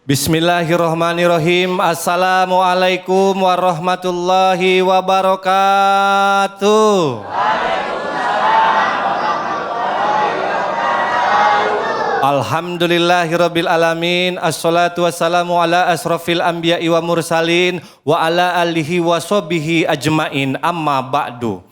Bismillahirrahmanirrahim. Assalamualaikum warahmatullahi wabarakatuh. Alhamdulillahirabbil alamin. Assalatu wassalamu ala asrofil anbiya'i wa mursalin wa ala alihi wa sahbihi ajmain. Amma ba'du.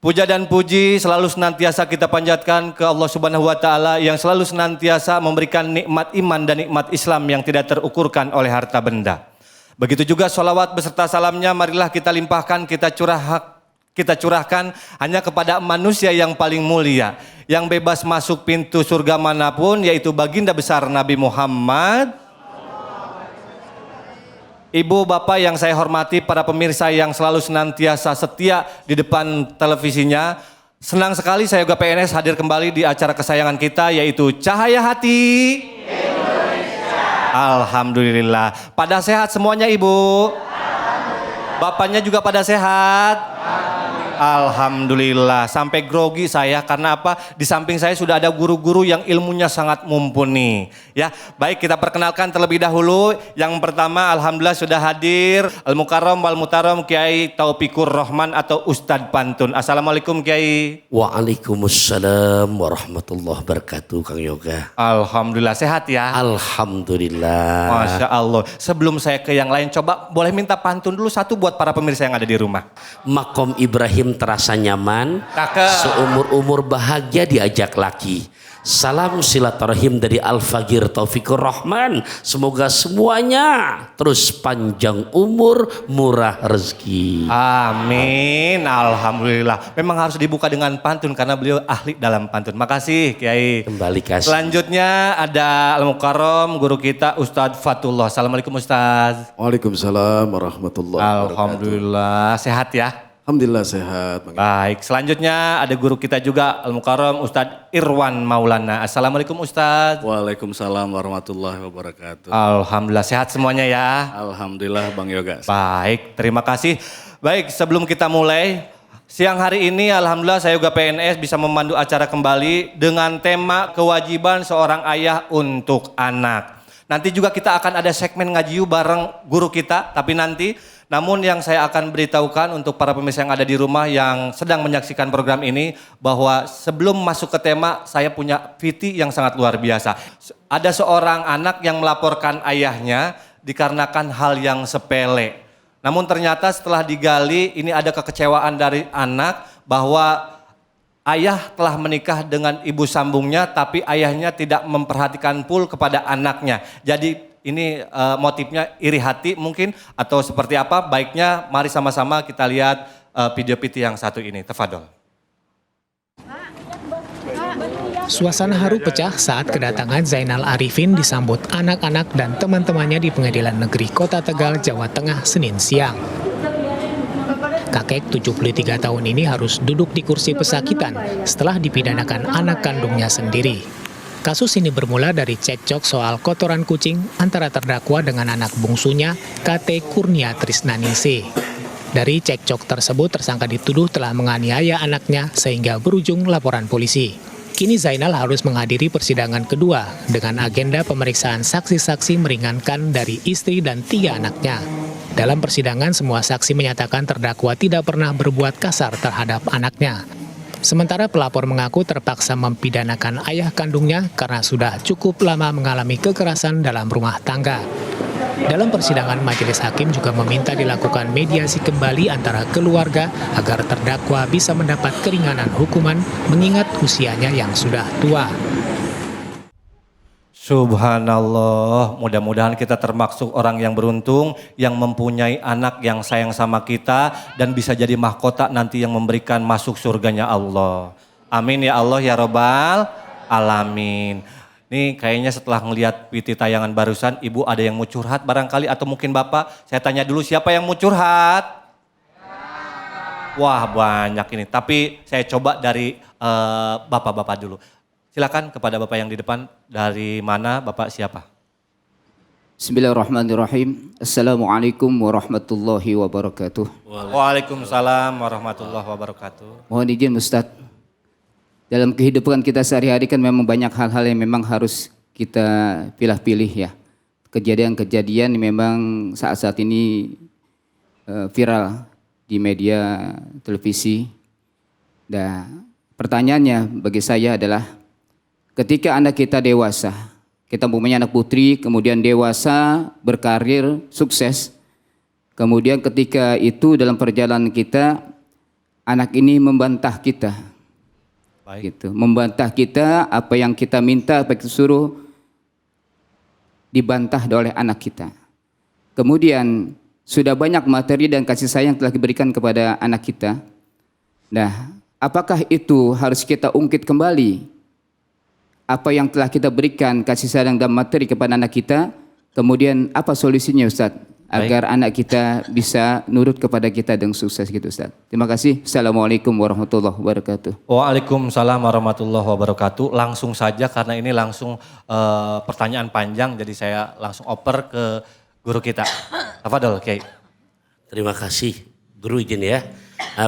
Puja dan puji selalu senantiasa kita panjatkan ke Allah Subhanahu wa taala yang selalu senantiasa memberikan nikmat iman dan nikmat Islam yang tidak terukurkan oleh harta benda. Begitu juga sholawat beserta salamnya marilah kita limpahkan, kita curahkan hanya kepada manusia yang paling mulia, yang bebas masuk pintu surga manapun, yaitu baginda besar Nabi Muhammad. Ibu, bapak yang saya hormati, para pemirsa yang selalu senantiasa setia di depan televisinya. Senang sekali saya juga PNS hadir kembali di acara kesayangan kita, yaitu Cahaya Hati Indonesia. Alhamdulillah. Pada sehat semuanya ibu? Bapaknya juga pada sehat? Alhamdulillah. Sampai grogi saya karena apa? Di samping saya sudah ada guru-guru yang ilmunya sangat mumpuni. Ya, baik kita perkenalkan terlebih dahulu. Yang pertama alhamdulillah sudah hadir Al-Mukarram wal Mutaram Kiai Taufikur Rahman atau Ustadz Pantun. Assalamualaikum Kiai. Waalaikumsalam warahmatullahi wabarakatuh Kang Yoga. Alhamdulillah sehat ya? Alhamdulillah. Masya Allah. Sebelum saya ke yang lain, coba boleh minta pantun dulu satu buat para pemirsa yang ada di rumah. Makom Ibrahim terasa nyaman, seumur-umur bahagia diajak laki. Salam silaturahim dari Al-Fagir Taufikur Rahman. Semoga semuanya terus panjang umur, murah rezeki. Amin. Alhamdulillah. Memang harus dibuka dengan pantun karena beliau ahli dalam pantun. Makasih Kiai. Kembali kasih. Selanjutnya ada Al-Mukarram guru kita Ustadz Fatullah. Assalamualaikum Ustadz. Waalaikumsalam warahmatullahi wabarakatuh. Alhamdulillah sehat ya. Alhamdulillah sehat. Baik, selanjutnya ada guru kita juga Al-Mukarram Ustadz Irwan Maulana. Assalamualaikum Ustadz. Waalaikumsalam warahmatullahi wabarakatuh. Alhamdulillah sehat semuanya ya. Alhamdulillah Bang Yoga. Baik, terima kasih. Baik, sebelum kita mulai, siang hari ini alhamdulillah saya juga PNS bisa memandu acara kembali dengan tema kewajiban seorang ayah untuk anak. Nanti juga kita akan ada segmen ngajiu bareng guru kita, tapi nanti. Namun yang saya akan beritahukan untuk para pemirsa yang ada di rumah yang sedang menyaksikan program ini, bahwa sebelum masuk ke tema saya punya VT yang sangat luar biasa. Ada seorang anak yang melaporkan ayahnya dikarenakan hal yang sepele. Namun ternyata setelah digali ini ada kekecewaan dari anak bahwa ayah telah menikah dengan ibu sambungnya tapi ayahnya tidak memperhatikan full kepada anaknya. Jadi ini motifnya iri hati mungkin atau seperti apa, baiknya mari sama-sama kita lihat video PT yang satu ini. Tafadhol. Suasana haru pecah saat kedatangan Zainal Arifin disambut anak-anak dan teman-temannya di Pengadilan Negeri Kota Tegal, Jawa Tengah, Senin siang. Kakek 73 tahun ini harus duduk di kursi pesakitan setelah dipidanakan anak kandungnya sendiri. Kasus ini bermula dari cekcok soal kotoran kucing antara terdakwa dengan anak bungsunya, KT Kurnia Trisnaningsih. Dari cekcok tersebut, tersangka dituduh telah menganiaya anaknya sehingga berujung laporan polisi. Kini Zainal harus menghadiri persidangan kedua dengan agenda pemeriksaan saksi-saksi meringankan dari istri dan 3 anaknya. Dalam persidangan, semua saksi menyatakan terdakwa tidak pernah berbuat kasar terhadap anaknya. Sementara pelapor mengaku terpaksa mempidanakan ayah kandungnya karena sudah cukup lama mengalami kekerasan dalam rumah tangga. Dalam persidangan, majelis hakim juga meminta dilakukan mediasi kembali antara keluarga agar terdakwa bisa mendapat keringanan hukuman mengingat usianya yang sudah tua. Subhanallah, mudah-mudahan kita termasuk orang yang beruntung yang mempunyai anak yang sayang sama kita dan bisa jadi mahkota nanti yang memberikan masuk surganya Allah. Amin ya Allah ya Robbal Alamin. Nih kayaknya setelah ngelihat PT tayangan barusan, ibu ada yang mau curhat barangkali atau mungkin bapak. Saya tanya dulu siapa yang mau curhat? Wah banyak ini, tapi saya coba dari bapak-bapak dulu. Silakan kepada Bapak yang di depan, dari mana Bapak siapa? Bismillahirrahmanirrahim. Assalamualaikum warahmatullahi wabarakatuh. Waalaikumsalam warahmatullahi wabarakatuh. Mohon izin Ustadz. Dalam kehidupan kita sehari-hari kan memang banyak hal-hal yang memang harus kita pilih-pilih ya. kejadian-kejadian memang saat-saat ini viral di media televisi. Dan pertanyaannya bagi saya adalah ketika anak kita dewasa, kita mempunyai anak putri, kemudian dewasa, berkarir, sukses, kemudian ketika itu dalam perjalanan kita, anak ini membantah kita. Baik. Gitu, membantah kita, apa yang kita minta, apa yang kita suruh, dibantah oleh anak kita. Kemudian sudah banyak materi dan kasih sayang telah diberikan kepada anak kita. Nah, apakah itu harus kita ungkit kembali apa yang telah kita berikan kasih sayang dan materi kepada anak kita? Kemudian apa solusinya, Ustaz, agar anak kita bisa nurut kepada kita dan sukses gitu, Ustaz? Terima kasih. Assalamualaikum warahmatullahi wabarakatuh. Waalaikumsalam warahmatullahi wabarakatuh. Langsung saja karena ini langsung pertanyaan panjang, jadi saya langsung oper ke guru kita. Tafadhol, Kiai. Terima kasih guru, izin ya.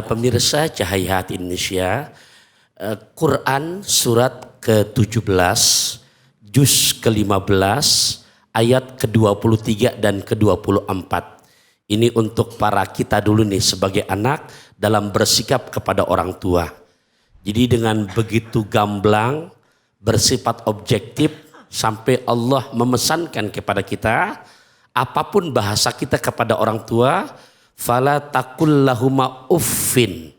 Pemirsa Cahaya Hati Indonesia, Quran surat ke-17 juz ke-15 ayat ke-23 dan ke-24. Ini untuk para kita dulu nih sebagai anak dalam bersikap kepada orang tua. Jadi dengan begitu gamblang, bersifat objektif sampai Allah memesankan kepada kita, apapun bahasa kita kepada orang tua, fala taqul lahuma uffin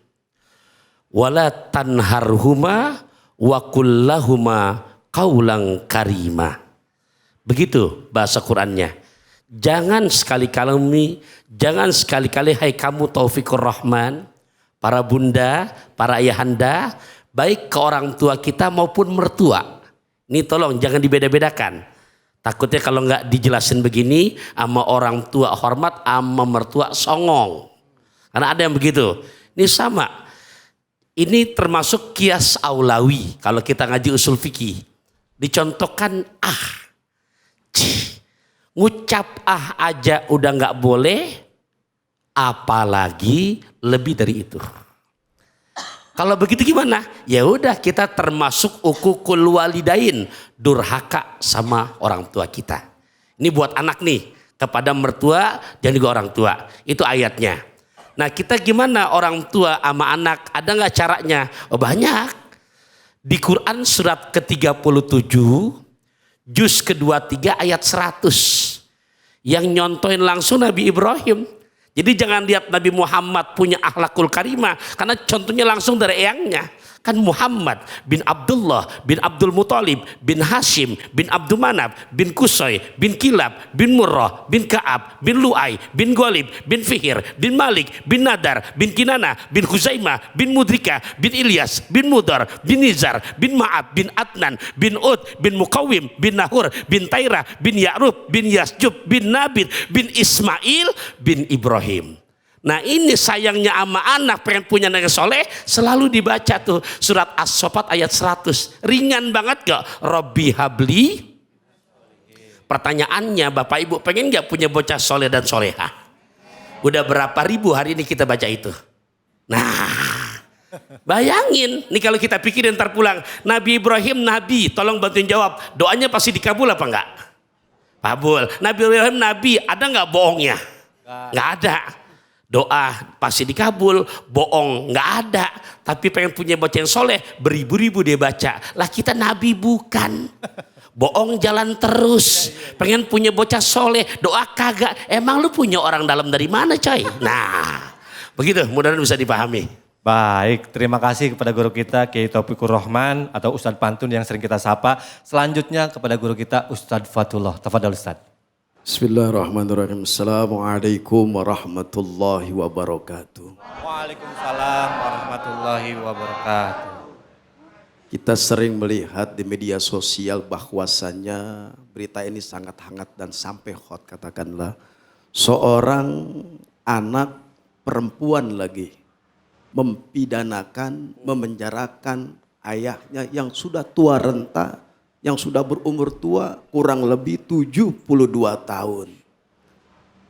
wala tanharhuma wa qul lahuma qaulan karima. Begitu bahasa Qur'annya. Jangan sekali-kali hai kamu Taufikur Rahman, para bunda, para ayahanda, baik ke orang tua kita maupun mertua. Ini tolong jangan dibeda-bedakan. Takutnya kalau nggak dijelasin begini, sama orang tua hormat, sama mertua songong. Karena ada yang begitu. Ini sama. Ini termasuk kias aulawi kalau kita ngaji usul fikih. Dicontohkan ngucap aja udah nggak boleh, apalagi lebih dari itu. Kalau begitu gimana? Ya udah, kita termasuk uququl walidain, durhaka sama orang tua kita. Ini buat anak nih, kepada mertua dan juga orang tua. Itu ayatnya. Nah, kita gimana orang tua sama anak? Ada nggak caranya? Oh, banyak. Di Quran surat ke-37 juz ke-23 ayat 100. Yang nyontoin langsung Nabi Ibrahim. Jadi jangan lihat Nabi Muhammad punya akhlakul karimah, karena contohnya langsung dari eyangnya. Kan Muhammad bin Abdullah bin Abdul Muthalib bin Hashim bin Abdul Manaf bin Qusay bin Kilab bin Murrah bin Ka'ab bin Lu'ay bin Ghalib bin Fihir bin Malik bin Nadar bin Kinana bin Khuzaimah bin Mudrika bin Ilyas bin Mudar bin Nizar bin Ma'ab bin Adnan bin Ud bin Muqawim bin Nahur bin Tairah bin Ya'rub bin Yasjub bin Nabit bin Ismail bin Ibrahim. Nah, ini sayangnya ama anak pengen punya anak soleh, selalu dibaca tuh surat As-Saffat ayat 100. Ringan banget gak? Robbi habli. Pertanyaannya, Bapak Ibu pengen gak punya bocah soleh dan soleha? Udah berapa ribu hari ini kita baca itu? Nah, bayangin nih kalau kita pikirin ntar pulang, Nabi Ibrahim Nabi, tolong bantuin jawab, doanya pasti dikabul apa enggak? Kabul. Nabi Ibrahim Nabi, ada nggak bohongnya? Nggak ada. Doa pasti dikabul, bohong nggak ada. Tapi pengen punya baca yang soleh, beribu-ribu dia baca. Lah kita Nabi bukan. Bohong jalan terus. Pengen punya bocah soleh, doa kagak. Emang lu punya orang dalam dari mana, coy? Nah, begitu. Mudah-mudahan bisa dipahami. Baik, terima kasih kepada guru kita Kiai Taufikur Rahman atau Ustadz Pantun yang sering kita sapa. Selanjutnya kepada guru kita Ustadz Fatullah. Tafadhol Ustadz. Bismillahirrahmanirrahim. Assalamualaikum warahmatullahi wabarakatuh. Waalaikumsalam warahmatullahi wabarakatuh. Kita sering melihat di media sosial bahwasannya berita ini sangat hangat dan sampai hot, katakanlah. Seorang anak perempuan lagi mempidanakan, memenjarakan ayahnya yang sudah tua renta, yang sudah berumur tua kurang lebih 72 tahun.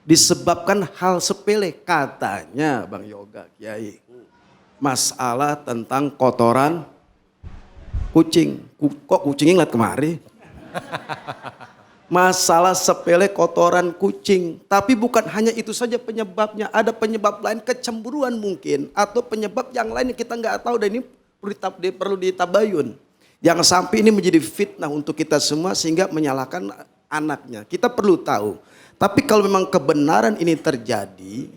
Disebabkan hal sepele katanya Bang Yoga Kiai. Masalah tentang kotoran kucing. Kok kucingnya ngeliat kemari? Masalah sepele kotoran kucing. Tapi bukan hanya itu saja penyebabnya. Ada penyebab lain, kecemburuan mungkin. Atau penyebab yang lain yang kita nggak tahu. Dan ini perlu ditabayun. Jangan sampai ini menjadi fitnah untuk kita semua sehingga menyalahkan anaknya. Kita perlu tahu. Tapi kalau memang kebenaran ini terjadi,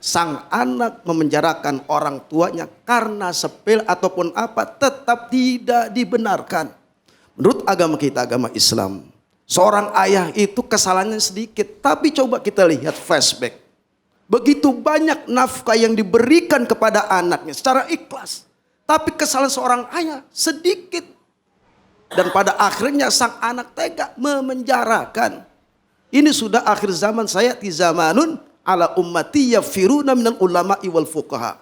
sang anak memenjarakan orang tuanya karena sepele ataupun apa, tetap tidak dibenarkan. Menurut agama kita, agama Islam, seorang ayah itu kesalahannya sedikit, tapi coba kita lihat flashback. Begitu banyak nafkah yang diberikan kepada anaknya secara ikhlas, tapi kesalahan seorang ayah sedikit. Dan pada akhirnya sang anak tega memenjarakan. Ini sudah akhir zaman, saya di zamanun ala ummati yafiruna minal ulama'i wal fuqaha.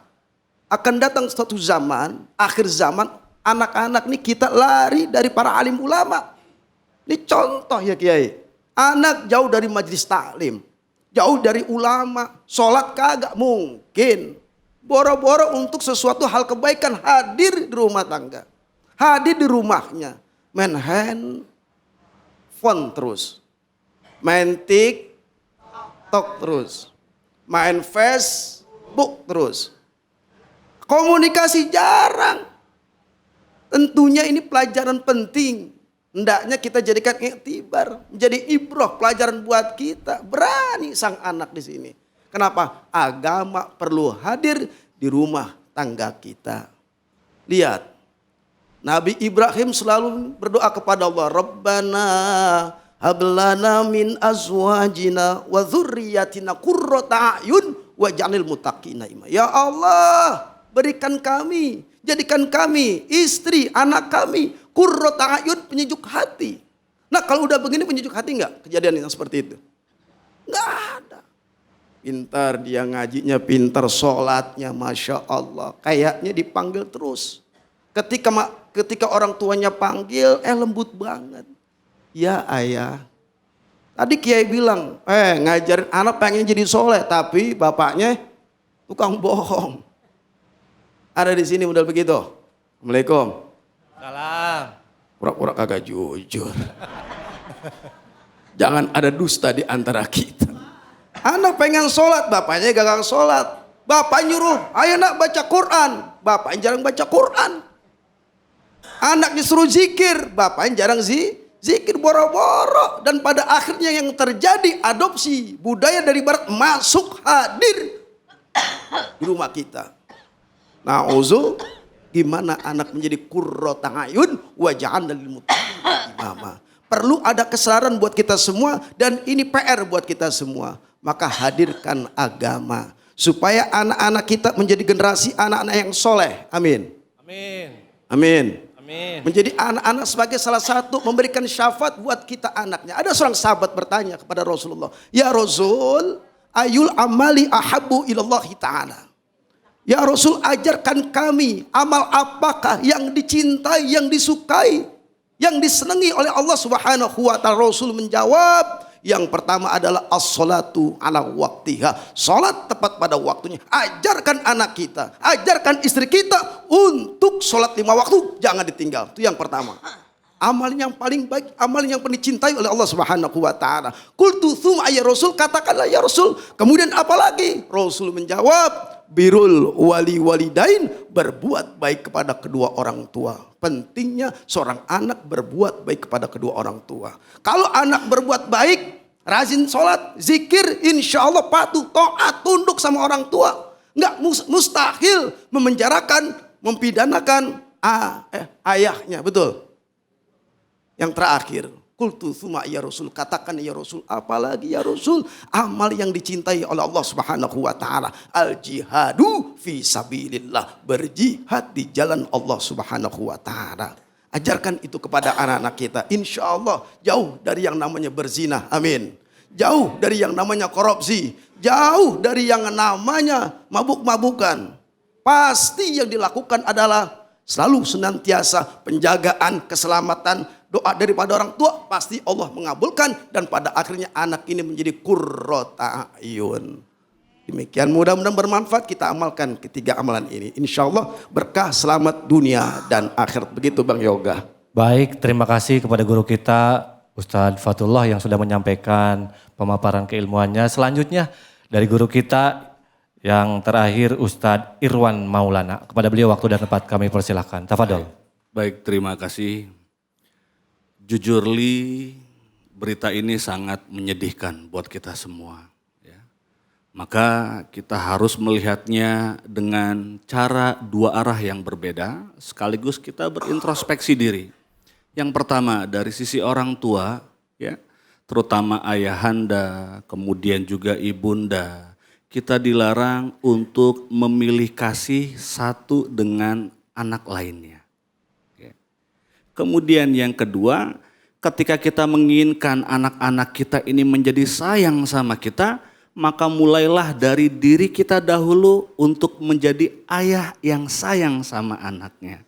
Akan datang suatu zaman, akhir zaman, anak-anak ini kita lari dari para alim ulama. Ini contoh ya Kiai. Anak jauh dari majelis taklim, jauh dari ulama, sholat kagak mungkin. Boro-boro untuk sesuatu hal kebaikan hadir di rumah tangga. Hadir di rumahnya. Main handphone terus. Main TikTok terus. Main Facebook terus. Komunikasi jarang. Tentunya ini pelajaran penting. Hendaknya kita jadikan iktibar. Menjadi ibroh, pelajaran buat kita. Berani sang anak di sini. Kenapa? Agama perlu hadir di rumah tangga kita. Lihat. Nabi Ibrahim selalu berdoa kepada Allah. Rabbana hablana min azwajina wa dzurriyyatina qurrata a'yun waj'alnil muttaqina imama. Ya Allah, berikan kami, jadikan kami, istri, anak kami, qurrata a'yun, penyejuk hati. Nah kalau udah begini penyejuk hati enggak kejadian yang seperti itu? Enggak ada. Pintar dia ngajinya, pintar sholatnya, Masya Allah. Kayaknya dipanggil terus. Ketika orang tuanya panggil, lembut banget. Ya ayah. Tadi Kiai bilang, ngajarin anak pengen jadi soleh, tapi bapaknya tukang bohong. Ada di sini model begitu. Assalamualaikum. Salam. Pura-pura kagak jujur. Jangan ada dusta di antara kita. Anak pengen sholat, bapaknya gagal sholat. Bapak nyuruh, ayo nak baca Quran. Bapaknya jarang baca Quran. Anaknya suruh zikir, bapaknya jarang zikir, boro-boro. Dan pada akhirnya yang terjadi adopsi budaya dari barat masuk hadir di rumah kita. Na'udzu, gimana anak menjadi qurrata a'yun wa ja'alna lil muttaqina imama. Perlu ada kesadaran buat kita semua dan ini PR buat kita semua. Maka hadirkan agama supaya anak-anak kita menjadi generasi anak-anak yang soleh. Amin. Amin. Amin. Amin. Menjadi anak-anak sebagai salah satu memberikan syafaat buat kita anaknya. Ada seorang sahabat bertanya kepada Rasulullah, ya Rasul, ayul amali ahabbu ilallahi ta'ala. Ya Rasul, ajarkan kami amal apakah yang dicintai, yang disukai, yang disenangi oleh Allah Subhanahu wa ta'ala. Rasul menjawab, yang pertama adalah as-salatu ala waktiha. Salat tepat pada waktunya. Ajarkan anak kita, ajarkan istri kita untuk salat 5 waktu, jangan ditinggal. Itu yang pertama. Amal yang paling baik, amal yang paling dicintai oleh Allah Subhanahu wa taala. Qultu tsumma ya Rasul, katakanlah ya Rasul. Kemudian apa lagi? Rasul menjawab, birrul walidain, berbuat baik kepada kedua orang tua. Pentingnya seorang anak berbuat baik kepada kedua orang tua. Kalau anak berbuat baik, rajin sholat, zikir, insya Allah patuh, taat, tunduk sama orang tua. Enggak mustahil memenjarakan, mempidanakan ayahnya, betul. Yang terakhir, qultu tsumma ya Rasul, katakan ya Rasul, apalagi ya Rasul, amal yang dicintai oleh Allah Subhanahu wa taala, al jihadu fi sabilillah, berjihad di jalan Allah Subhanahu wa taala. Ajarkan itu kepada anak-anak kita. Insya Allah jauh dari yang namanya berzina. Amin. Jauh dari yang namanya korupsi. Jauh dari yang namanya mabuk-mabukan. Pasti yang dilakukan adalah selalu senantiasa penjagaan, keselamatan, doa daripada orang tua. Pasti Allah mengabulkan. Dan pada akhirnya anak ini menjadi qurrata a'yun. Demikian, mudah-mudahan bermanfaat, kita amalkan ketiga amalan ini. Insya Allah berkah, selamat dunia dan akhirat. Begitu Bang Yoga. Baik, terima kasih kepada guru kita Ustadz Fatullah yang sudah menyampaikan pemaparan keilmuannya. Selanjutnya dari guru kita yang terakhir Ustadz Irwan Maulana. Kepada beliau waktu dan tempat kami persilahkan. Tafadol. Baik, terima kasih. Jujur Li, berita ini sangat menyedihkan buat kita semua. Ya. Maka kita harus melihatnya dengan cara dua arah yang berbeda, sekaligus kita berintrospeksi diri. Yang pertama dari sisi orang tua, ya, terutama ayahanda, kemudian juga ibunda, kita dilarang untuk memilih kasih satu dengan anak lainnya. Ya. Kemudian yang kedua, ketika kita menginginkan anak-anak kita ini menjadi sayang sama kita, maka mulailah dari diri kita dahulu untuk menjadi ayah yang sayang sama anaknya.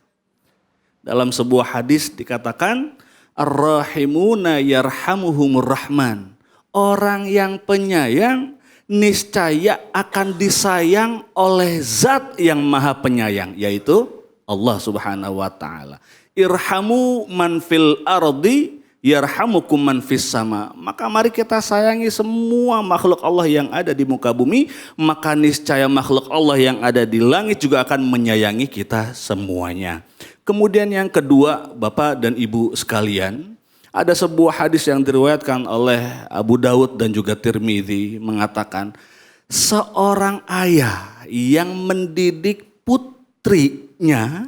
Dalam sebuah hadis dikatakan, Ar-Rahimuna yarhamuhumur Rahman. Orang yang penyayang niscaya akan disayang oleh zat yang maha penyayang, yaitu Allah Subhanahu wa ta'ala. Irhamu man fil ardi yarhamukum man fis sama. Maka mari kita sayangi semua makhluk Allah yang ada di muka bumi, maka niscaya makhluk Allah yang ada di langit juga akan menyayangi kita semuanya. Kemudian yang kedua, Bapak dan Ibu sekalian, ada sebuah hadis yang diriwayatkan oleh Abu Dawud dan juga Tirmidzi mengatakan, seorang ayah yang mendidik putrinya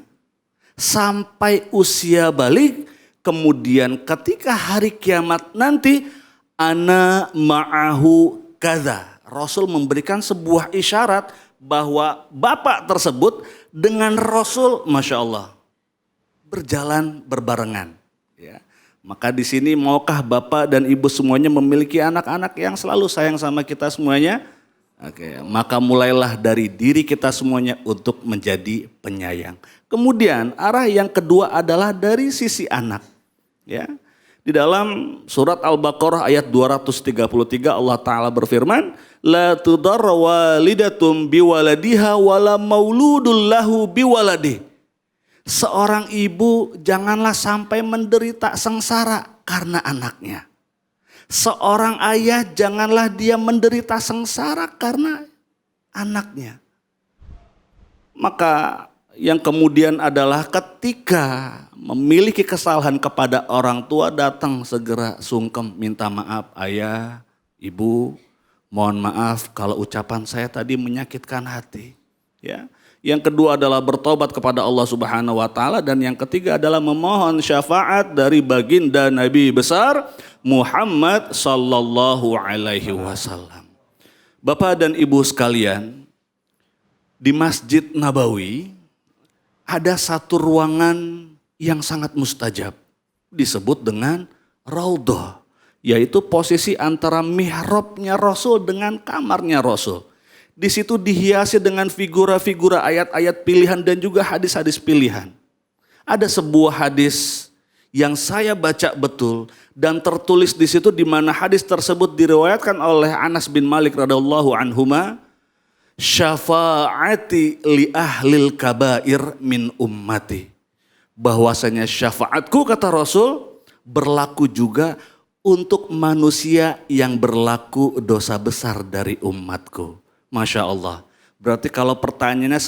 sampai usia balik, kemudian ketika hari kiamat nanti, ana ma'ahu kadza. Rasul memberikan sebuah isyarat bahwa bapak tersebut dengan Rasul, Masya Allah, berjalan berbarengan. Ya. Maka di sini maukah bapak dan ibu semuanya memiliki anak-anak yang selalu sayang sama kita semuanya? Oke, maka mulailah dari diri kita semuanya untuk menjadi penyayang. Kemudian arah yang kedua adalah dari sisi anak. Ya. Di dalam surat Al-Baqarah ayat 233 Allah Ta'ala berfirman, La tudarra walidatum biwaladiha wala mauludul lahu biwaladih. Seorang ibu janganlah sampai menderita sengsara karena anaknya. Seorang ayah janganlah dia menderita sengsara karena anaknya. Maka yang kemudian adalah ketika memiliki kesalahan kepada orang tua, datang segera sungkem minta maaf, ayah, ibu, mohon maaf kalau ucapan saya tadi menyakitkan hati. Ya. Yang kedua adalah bertobat kepada Allah Subhanahu wa ta'ala, dan yang ketiga adalah memohon syafaat dari baginda Nabi besar Muhammad sallallahu alaihi wasallam. Bapak dan Ibu sekalian, di Masjid Nabawi ada satu ruangan yang sangat mustajab, disebut dengan Raudhah, yaitu posisi antara mihrabnya Rasul dengan kamarnya Rasul. Di situ dihiasi dengan figura-figura ayat-ayat pilihan dan juga hadis-hadis pilihan. Ada sebuah hadis yang saya baca betul dan tertulis di situ, di mana hadis tersebut diriwayatkan oleh Anas bin Malik radhiyallahu anhuma, syafaati li ahlil kabair min ummati. Bahwasanya syafaatku, kata Rasul, berlaku juga untuk manusia yang berlaku dosa besar dari umatku. Masya Allah. Berarti kalau pertanyaannya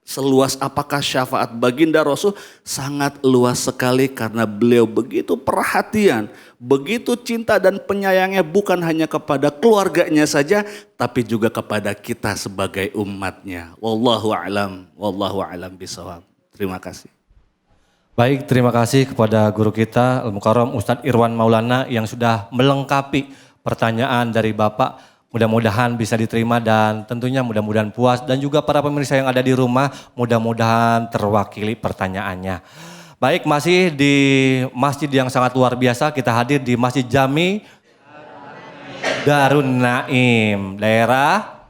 seluas apakah syafaat baginda Rasul, sangat luas sekali, karena beliau begitu perhatian, begitu cinta dan penyayangnya bukan hanya kepada keluarganya saja, tapi juga kepada kita sebagai umatnya. Wallahu a'lam bishawab. Terima kasih. Baik, terima kasih kepada guru kita Al-Mukarram Ustadz Irwan Maulana yang sudah melengkapi pertanyaan dari Bapak. Mudah-mudahan bisa diterima dan tentunya mudah-mudahan puas, dan juga para pemirsa yang ada di rumah mudah-mudahan terwakili pertanyaannya. Baik, masih di masjid yang sangat luar biasa, kita hadir di Masjid Jami Darun Naim, daerah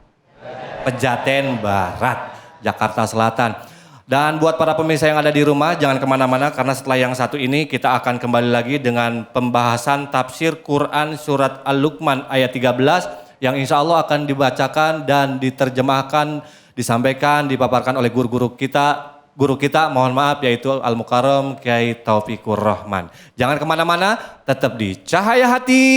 Pejaten Barat, Jakarta Selatan. Dan buat para pemirsa yang ada di rumah, jangan kemana-mana, karena setelah yang satu ini kita akan kembali lagi dengan pembahasan tafsir Quran surat Al-Luqman ayat 13 yang insya Allah akan dibacakan dan diterjemahkan, disampaikan, dipaparkan oleh guru-guru kita guru kita, mohon maaf, yaitu Al-Mukarram Kiai Taufikur Rahman. Jangan kemana-mana, tetap di Cahaya Hati.